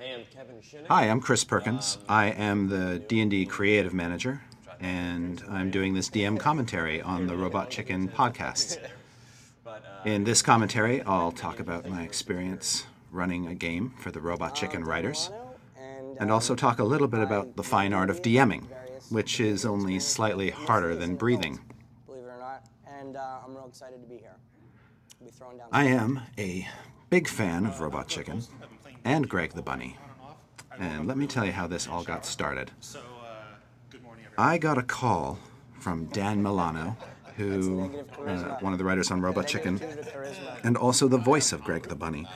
am Kevin Schinick. Hi, I'm Chris Perkins. I am the D&D Creative Manager, and I'm doing this DM commentary on the Robot Chicken podcasts. In this commentary, I'll talk about my experience running a game for the Robot Chicken writers, and also talk a little bit about the fine art of DMing, which is only slightly harder than breathing. Believe it or not, and I'm real excited to be here. I am a big fan of Robot Chicken and Greg the Bunny, and let me tell you how this all got started. I got a call from Dan Milano, who one of the writers on Robot Chicken, and also the voice of Greg the Bunny.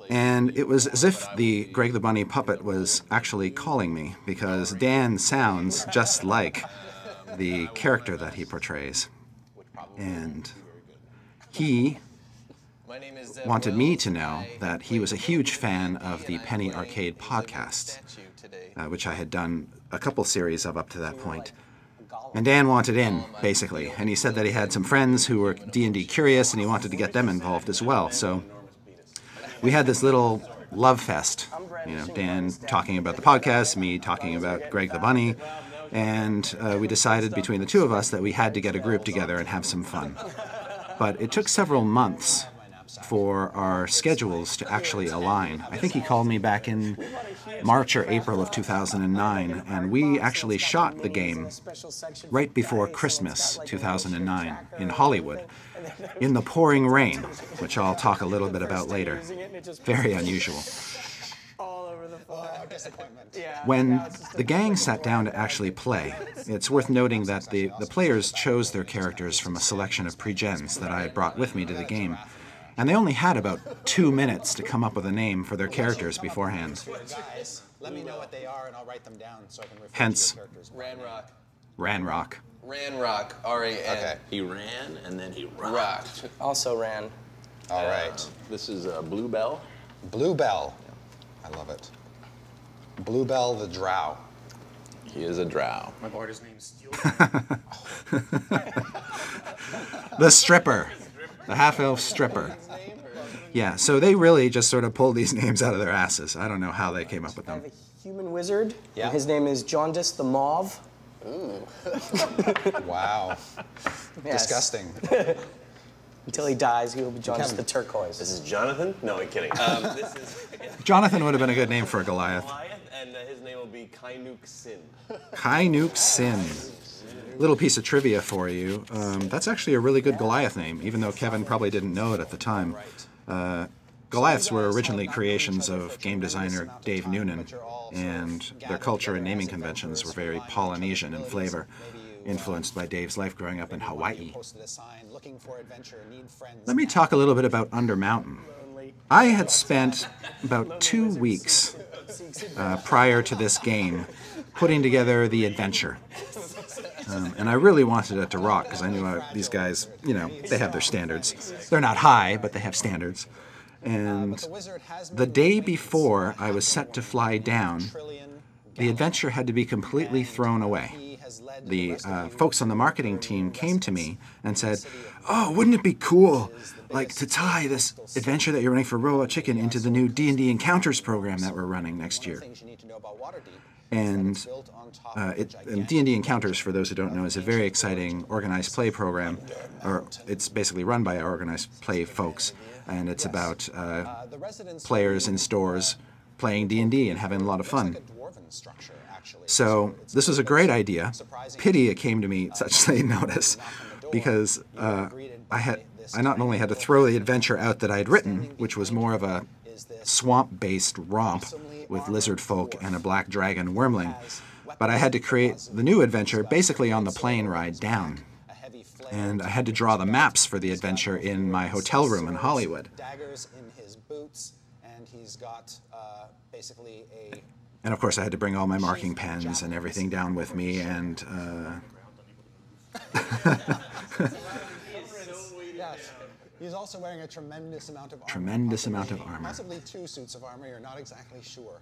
And it was as if the Greg the Bunny puppet was actually calling me, because Dan sounds just like the character that he portrays. And he wanted me to know that he was a huge fan of the Penny Arcade podcasts, which I had done a couple series of up to that point. And Dan wanted in, basically, and he said that he had some friends who were D&D curious and he wanted to get them involved as well. So we had this little love fest, you know, Dan talking about the podcast, me talking about Greg the Bunny, and we decided between the two of us that we had to get a group together and have some fun. But it took several months for our schedules to actually align. I think he called me back in March or April of 2009, and we actually shot the game right before Christmas 2009 in Hollywood, in the pouring rain, which I'll talk a little bit about later. Very unusual. When the gang sat down to actually play, it's worth noting that the players chose their characters from a selection of pre-gens that I had brought with me to the game. And they only had about 2 minutes to come up with a name for their characters beforehand. Let me know what they are and I'll write them down so I can refer Hence, to the characters. Ranrock. Ranrock, R-A-N. Okay. He ran and then he rocked. Also ran. All right. This is Bluebell. Bluebell. I love it. Bluebell the Drow. He is a drow. My boarder's name is Steel. The stripper. The half-elf stripper. Yeah, so they really just sort of pulled these names out of their asses. I don't know how they came up with I them. have a human wizard. Yeah. And his name is Jaundice the Mauve. Ooh. Wow. Yes. Disgusting. Until he dies, he will be Jaundice the Turquoise. This is Jonathan? No, I'm kidding. This is Jonathan would have been a good name for a Goliath. Goliath, and his name will be Kainuk Sin. Kainuk Sin. Little piece of trivia for you. That's actually a really good Goliath name, even though Kevin probably didn't know it at the time. Goliaths were originally creations of game designer Dave Noonan, and their culture and naming conventions were very Polynesian in flavor, influenced by Dave's life growing up in Hawaii. Let me talk a little bit about Undermountain. I had spent about 2 weeks prior to this game putting together the adventure. And I really wanted it to rock because I knew these guys, you know, they have their standards. They're not high, but they have standards. And the day before I was set to fly down, the adventure had to be completely thrown away. The folks on the marketing team came to me and said, "Oh, wouldn't it be cool, like, to tie this adventure that you're running for Robot Chicken into the new D&D Encounters program that we're running next year?" And D&D Encounters, for those who don't know, is a very exciting organized play program, or it's basically run by our organized play folks, and it's about players in stores playing D&D and having a lot of fun. So this was a great idea. Pity it came to me at such late notice, because I not only had to throw the adventure out that I had written, which was more of a swamp-based romp with lizard folk and a black dragon wormling, but I had to create the new adventure basically on the plane ride down. And I had to draw the maps for the adventure in my hotel room in Hollywood. And of course I had to bring all my marking pens and everything down with me, and He's also wearing a tremendous amount of armor. Tremendous amount of armor. Possibly 2 suits of armor, you're not exactly sure.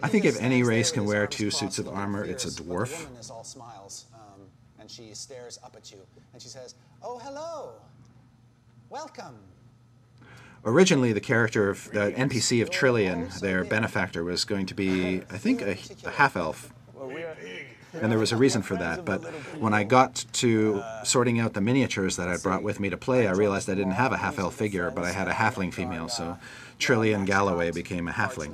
I think if any race can wear 2 suits of armor, it's a dwarf. The woman is all smiles, and she stares up at you, and she says, "Oh, hello. Welcome." Originally, the character of the NPC of Trillian, their benefactor, was going to be, I think, a half-elf. And there was a reason for that. But when I got to sorting out the miniatures that I brought with me to play, I realized I didn't have a half-elf figure, but I had a halfling female, so Trillian Galloway became a halfling.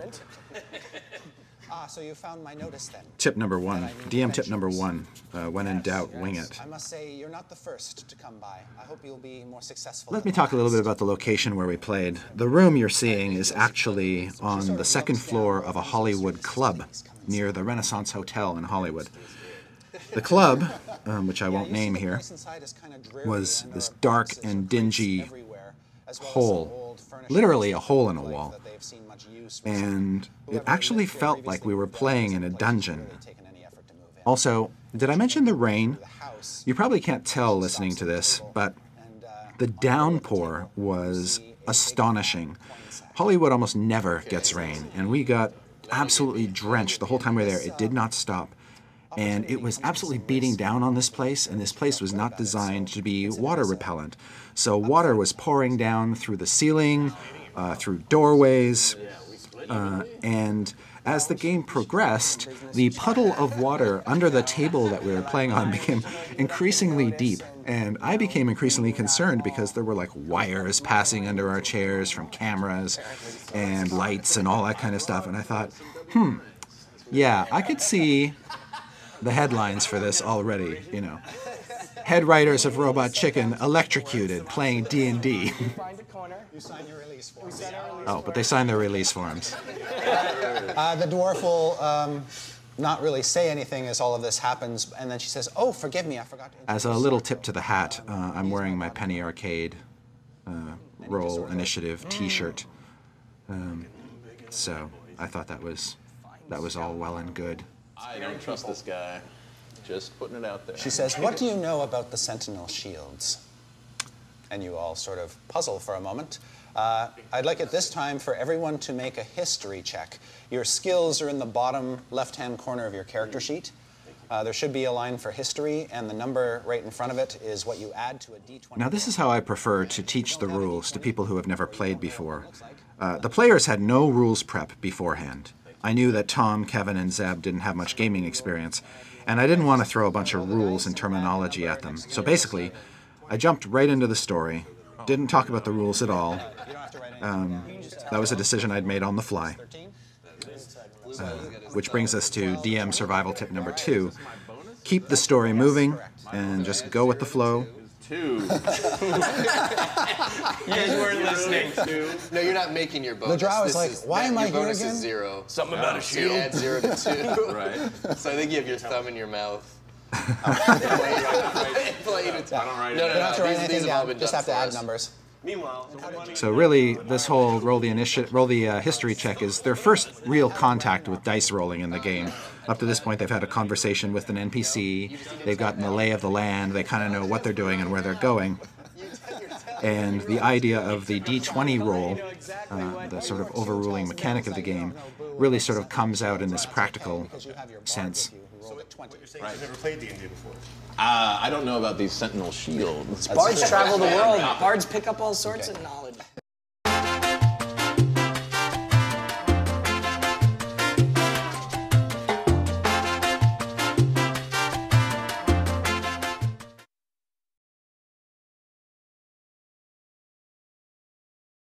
So you found my notice then. Tip number 1, DM tip number 1, when in doubt, wing it. I must say, you're not the first to come by. I hope you'll be more successful. Let me talk a little bit about the location where we played. The room you're seeing is actually on the second floor of a Hollywood club near the Renaissance Hotel in Hollywood. The club, which I won't name here, was this dark and dingy hole, literally a hole in a wall. And it actually felt like we were playing in a dungeon. Also, did I mention the rain? You probably can't tell listening to this, but the downpour was astonishing. Hollywood almost never gets rain, and we got absolutely drenched the whole time we were there. It did not stop. And it was absolutely beating down on this place, and this place was not designed to be water repellent. So water was pouring down through the ceiling, through doorways, and as the game progressed, the puddle of water under the table that we were playing on became increasingly deep. And I became increasingly concerned because there were like wires passing under our chairs from cameras and lights and all that kind of stuff. And I thought, yeah, I could see the headlines for this already, you know. Head writers of Robot Chicken electrocuted playing D&D. You sign your release forms. Oh, but they signed their release forms. The dwarf will not really say anything as all of this happens, and then she says, "Oh, forgive me, I forgot to introduce." As a little tip to the hat, I'm wearing my Penny Arcade Roll Initiative T-shirt. So I thought that was all well and good. I don't trust this guy. Just putting it out there. She says, "What do you know about the Sentinel shields?" And you all sort of puzzle for a moment. I'd like at this time for everyone to make a history check. Your skills are in the bottom left-hand corner of your character sheet. There should be a line for history, and the number right in front of it is what you add to a D20. Now, this is how I prefer to teach the rules to people who have never played before. The players had no rules prep beforehand. I knew that Tom, Kevin, and Zeb didn't have much gaming experience, and I didn't want to throw a bunch of rules and terminology at them. So basically, I jumped right into the story, didn't talk about the rules at all. That was a decision I'd made on the fly. Which brings us to DM survival tip number 2. Keep the story moving and just go with the flow. 2. You guys weren't listening. No, you're not making your bonus. The drow is like, why am I here bonus again? Is 0. Something about a So you shield. add 0 to 2. Right. So I think you have your thumb in your mouth. Play to top. I don't write You it don't down. have to write These anything have all down, been just done have to for add us. numbers. Meanwhile, So really, this whole roll the history check is their first real contact with dice rolling in the game. Up to this point, they've had a conversation with an NPC. They've gotten the lay of the land. They kind of know what they're doing and where they're going. And the idea of the D20 roll, the sort of overruling mechanic of the game, really sort of comes out in this practical sense. Right. I've never played D&D before. I don't know about these Sentinel shields. Bards travel the world. Bards pick up all sorts of knowledge.